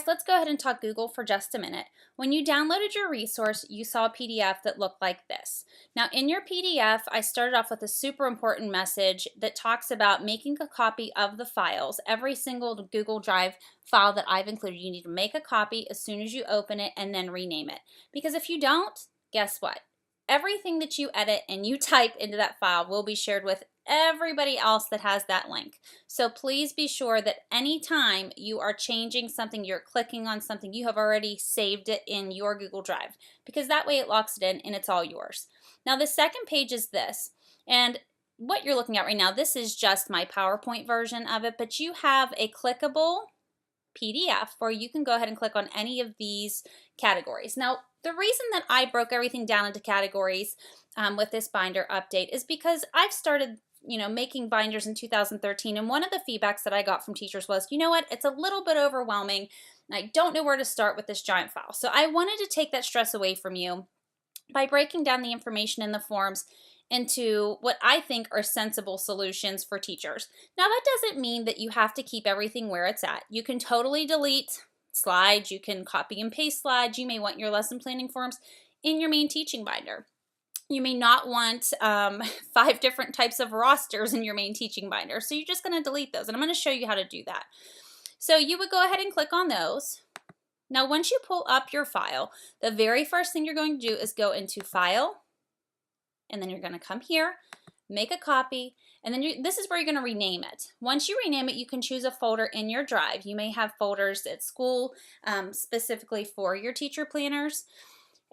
guys, let's go ahead and talk Google for just a minute. When you downloaded your resource, you saw a PDF that looked like this. Now in your PDF, I started off with a super important message that talks about making a copy of the files. Every single Google Drive file that I've included, you need to make a copy as soon as you open it and then rename it. Because if you don't, guess what? Everything that you edit and you type into that file will be shared with everybody else that has that link. So please be sure that anytime you are changing something, you're clicking on something, you have already saved it in your Google Drive, because that way it locks it in and it's all yours. Now the second page is this, and what you're looking at right now, this is just my PowerPoint version of it, but you have a clickable PDF where you can go ahead and click on any of these categories. Now, the reason that I broke everything down into categories with this binder update is because I've started making binders in 2013, and one of the feedbacks that I got from teachers was, you know what, it's a little bit overwhelming, and I don't know where to start with this giant file. So I wanted to take that stress away from you by breaking down the information in the forms into what I think are sensible solutions for teachers. Now that doesn't mean that you have to keep everything where it's at. You can totally delete slides, you can copy and paste slides, you may want your lesson planning forms in your main teaching binder. You may not want 5 different types of rosters in your main teaching binder, so you're just going to delete those, and I'm going to show you how to do that. So you would go ahead and click on those. Now once you pull up your file, the very first thing you're going to do is go into File, and then you're going to come here, make a copy, and then this is where you're going to rename it. Once you rename it, you can choose a folder in your drive. You may have folders at school specifically for your teacher planners.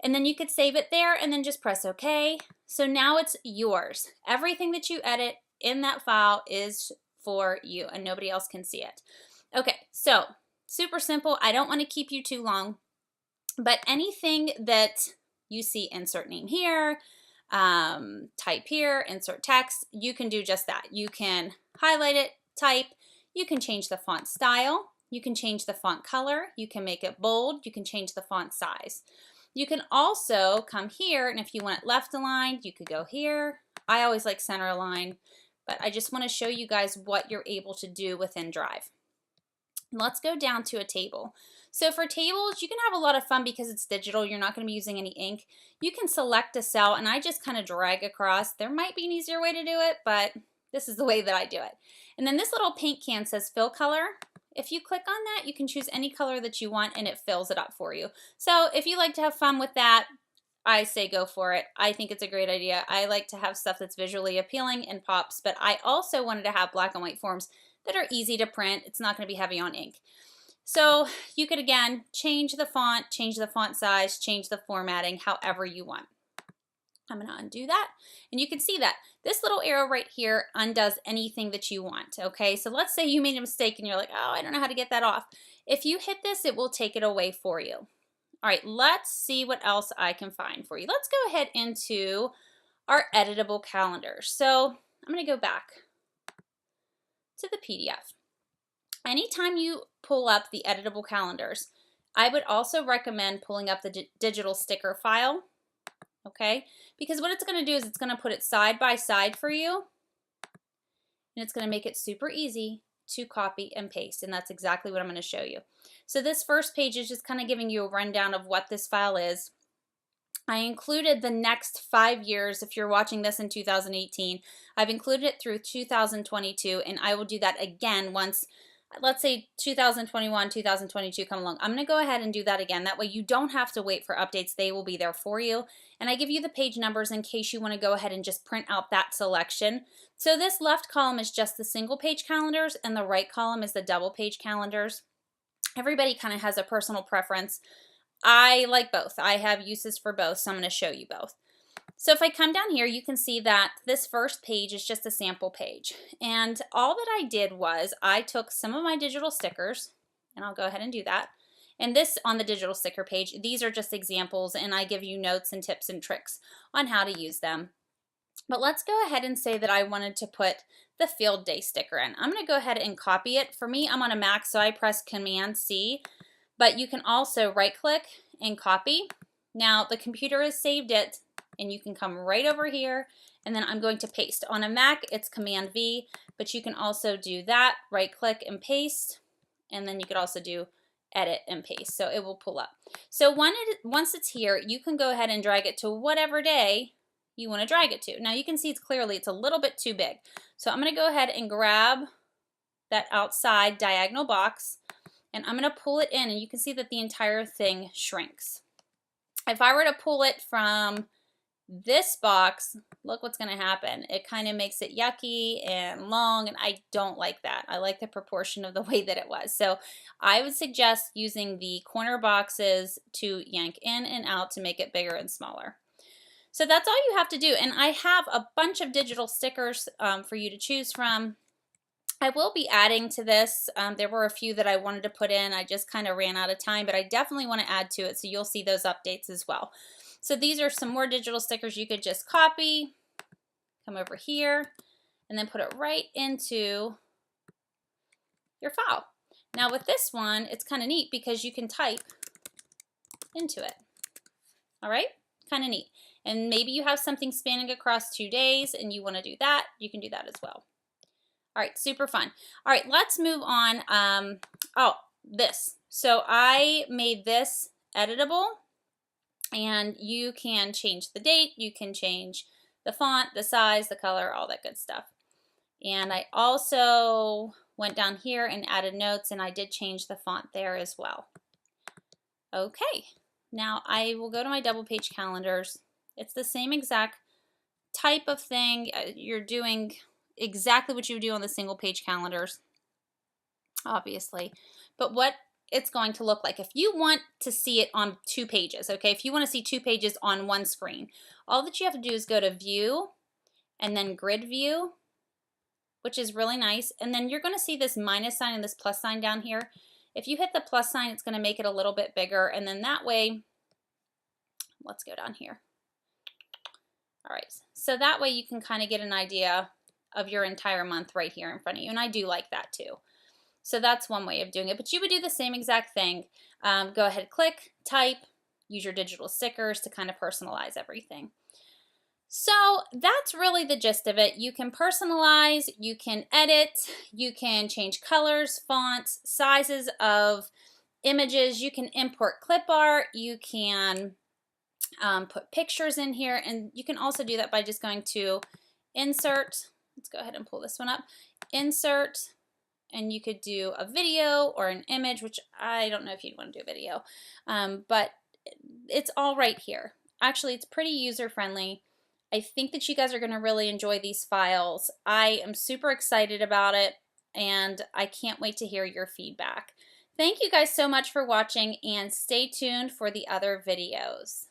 And then you could save it there and then just press OK. So now it's yours. Everything that you edit in that file is for you and nobody else can see it. Okay, so super simple. I don't want to keep you too long, but anything that you see, insert name here, type here, insert text, you can do just that. You can highlight it, type, you can change the font style, you can change the font color, you can make it bold, you can change the font size. You can also come here, and if you want it left aligned, you could go here. I always like center align, but I just want to show you guys what you're able to do within Drive. Let's go down to a table. So for tables, you can have a lot of fun because it's digital. You're not going to be using any ink. You can select a cell, and I just kind of drag across. There might be an easier way to do it, but this is the way that I do it. And then this little paint can says fill color. If you click on that, you can choose any color that you want and it fills it up for you. So if you like to have fun with that, I say go for it. I think it's a great idea. I like to have stuff that's visually appealing and pops, but I also wanted to have black and white forms that are easy to print. It's not going to be heavy on ink. So you could, again, change the font size, change the formatting, however you want. I'm going to undo that, and you can see that this little arrow right here undoes anything that you want. Okay, so let's say you made a mistake and you're like, oh, I don't know how to get that off. If you hit this, it will take it away for you. All right, let's see what else I can find for you. Let's go ahead into our editable calendar. So I'm going to go back to the PDF. Anytime you pull up the editable calendars, I would also recommend pulling up the digital sticker file. Okay, because what it's going to do is it's going to put it side by side for you, and it's going to make it super easy to copy and paste, and that's exactly what I'm going to show you. So this first page is just kind of giving you a rundown of what this file is. I included the next 5 years. If you're watching this in 2018, I've included it through 2022, and I will do that again once, let's say 2021, 2022 come along. I'm going to go ahead and do that again. That way you don't have to wait for updates. They will be there for you. And I give you the page numbers in case you want to go ahead and just print out that selection. So this left column is just the single page calendars, and the right column is the double page calendars. Everybody kind of has a personal preference. I like both. I have uses for both, so I'm going to show you both. So if I come down here, you can see that this first page is just a sample page. And all that I did was I took some of my digital stickers, and I'll go ahead and do that. And this on the digital sticker page, these are just examples, and I give you notes and tips and tricks on how to use them. But let's go ahead and say that I wanted to put the field day sticker in. I'm going to go ahead and copy it. For me, I'm on a Mac, so I press Command-C. But you can also right-click and copy. Now, the computer has saved it, and you can come right over here, and then I'm going to paste. On a Mac, it's Command-V, but you can also do that, right-click and paste, and then you could also do edit and paste, so it will pull up. So once it's here, you can go ahead and drag it to whatever day you want to drag it to. Now you can see it's a little bit too big. So I'm going to go ahead and grab that outside diagonal box, and I'm going to pull it in, and you can see that the entire thing shrinks. If I were to pull it from this box, look what's going to happen. It kind of makes it yucky and long, and I don't like that. I like the proportion of the way that it was. So I would suggest using the corner boxes to yank in and out to make it bigger and smaller. So that's all you have to do. And I have a bunch of digital stickers for you to choose from. I will be adding to this. There were a few that I wanted to put in. I just kind of ran out of time, but I definitely want to add to it, so you'll see those updates as well. So these are some more digital stickers you could just copy, come over here, and then put it right into your file. Now with this one, it's kind of neat because you can type into it. All right, kind of neat. And maybe you have something spanning across 2 days and you want to do that, you can do that as well. All right, super fun. All right, let's move on. This. So I made this editable, and you can change the date, you can change the font, the size, the color, all that good stuff. And I also went down here and added notes, and I did change the font there as well. Okay, now I will go to my double page calendars. It's the same exact type of thing. You're doing exactly what you would do on the single page calendars, obviously, but what it's going to look like if you want to see it on 2 pages. Okay, if you want to see 2 pages on one screen, all that you have to do is go to View and then Grid View, which is really nice, and then you're going to see this minus sign and this plus sign down here. If you hit the plus sign, it's going to make it a little bit bigger, and then that way, let's go down here. All right, so that way you can kind of get an idea of your entire month right here in front of you, and I do like that too. So that's one way of doing it, but you would do the same exact thing. Go ahead, click, type, use your digital stickers to kind of personalize everything. So that's really the gist of it. You can personalize, you can edit, you can change colors, fonts, sizes of images, you can import clip art, you can put pictures in here, and you can also do that by just going to Insert. Let's go ahead and pull this one up. Insert, and you could do a video or an image, which I don't know if you'd want to do a video, but it's all right here. Actually, it's pretty user-friendly. I think that you guys are going to really enjoy these files. I am super excited about it, and I can't wait to hear your feedback. Thank you guys so much for watching, and stay tuned for the other videos.